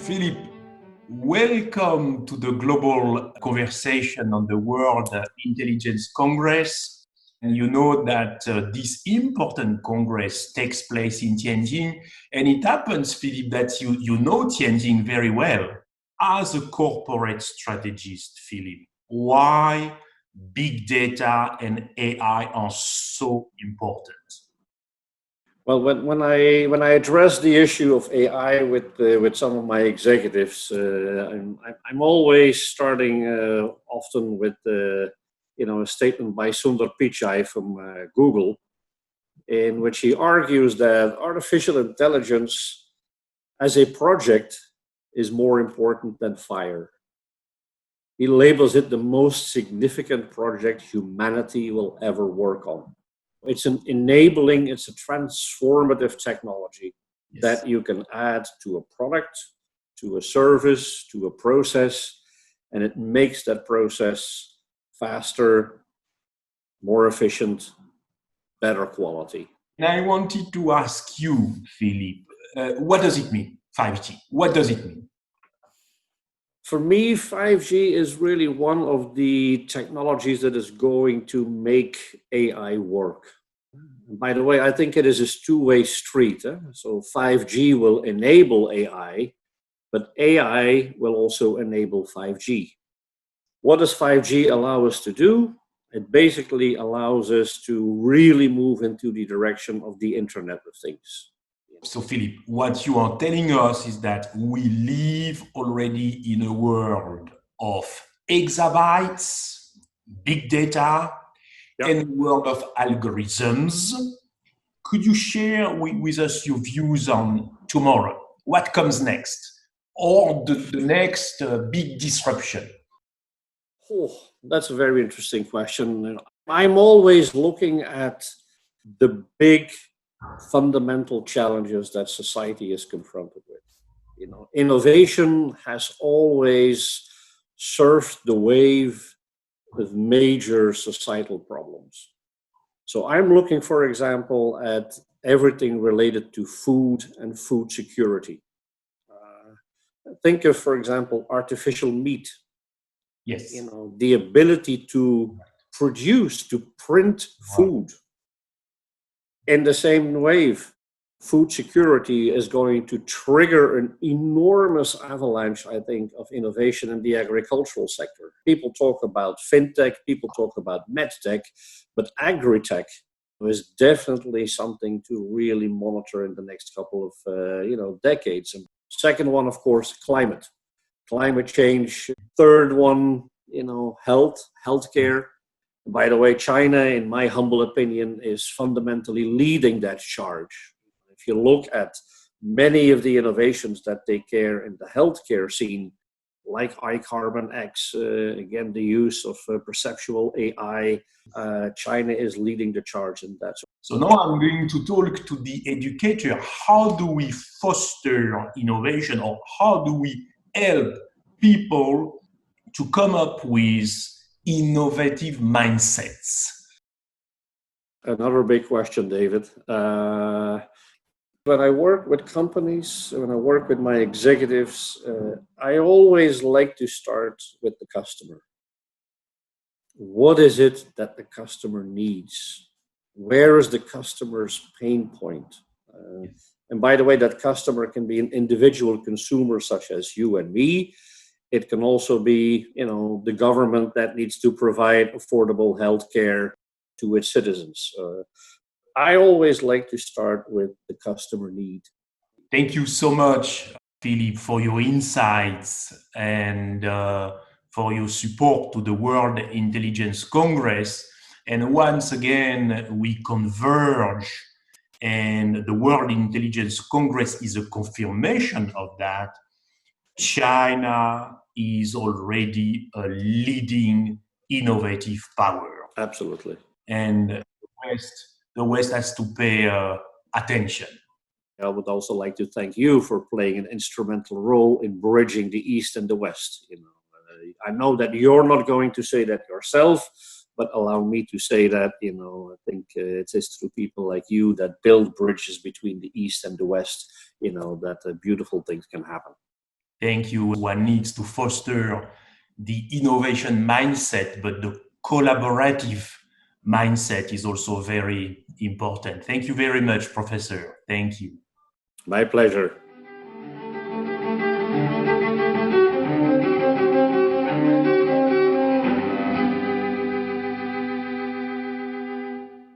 Philip, welcome to the global conversation on the World Intelligence Congress. And you know that this important congress takes place in Tianjin. And it happens, Philip, that you know Tianjin very well. As a corporate strategist, Philip, why big data and AI are so important? Well, when I address the issue of AI with some of my executives, I'm always starting often with a statement by Sundar Pichai from Google, in which he argues that artificial intelligence as a project is more important than fire. He labels it the most significant project humanity will ever work on. It's a transformative technology that you can add to a product, to a service, to a process, and it makes that process faster, more efficient, better quality. And I wanted to ask you, Philip, what does it mean, 5G? What does it mean? For me, 5G is really one of the technologies that is going to make AI work. And by the way, I think it is a two-way street. So 5G will enable AI, but AI will also enable 5G. What does 5G allow us to do? It basically allows us to really move into the direction of the Internet of Things. So, Philip, what you are telling us is that we live already in a world of exabytes, big data, and a world of algorithms. Could you share with us your views on tomorrow? What comes next? Or the next big disruption? Oh, that's a very interesting question. I'm always looking at the big fundamental challenges that society is confronted with. Innovation has always surfed the wave of major societal problems. So I'm looking, for example, at everything related to food and food security. Think of, for example, artificial meat. Yes. The ability to produce, to print food. In the same wave, food security is going to trigger an enormous avalanche, I think, of innovation in the agricultural sector. People talk about fintech, people talk about medtech, but agritech is definitely something to really monitor in the next couple of decades. And second one, of course, climate change. Third one, healthcare. By the way, China, in my humble opinion, is fundamentally leading that charge. If you look at many of the innovations that take care in the healthcare scene, like iCarbon X, again, the use of perceptual AI, China is leading the charge in that. So now I'm going to talk to the educator. How do we foster innovation, or how do we help people to come up with innovative mindsets? Another big question, David. When I work with companies, when I work with my executives, I always like to start with the customer. What is it that the customer needs? Where is the customer's pain point? And by the way, that customer can be an individual consumer such as you and me. It can also be, the government that needs to provide affordable healthcare to its citizens. I always like to start with the customer need. Thank you so much, Philip, for your insights and for your support to the World Intelligence Congress. And once again, we converge, and the World Intelligence Congress is a confirmation of that. China is already a leading innovative power. Absolutely. And the West has to pay attention. I would also like to thank you for playing an instrumental role in bridging the East and the West. I know that you're not going to say that yourself, but allow me to say that, I think it is through people like you that build bridges between the East and the West, that beautiful things can happen. Thank you. One needs to foster the innovation mindset, but the collaborative mindset is also very important. Thank you very much, Professor. Thank you. My pleasure.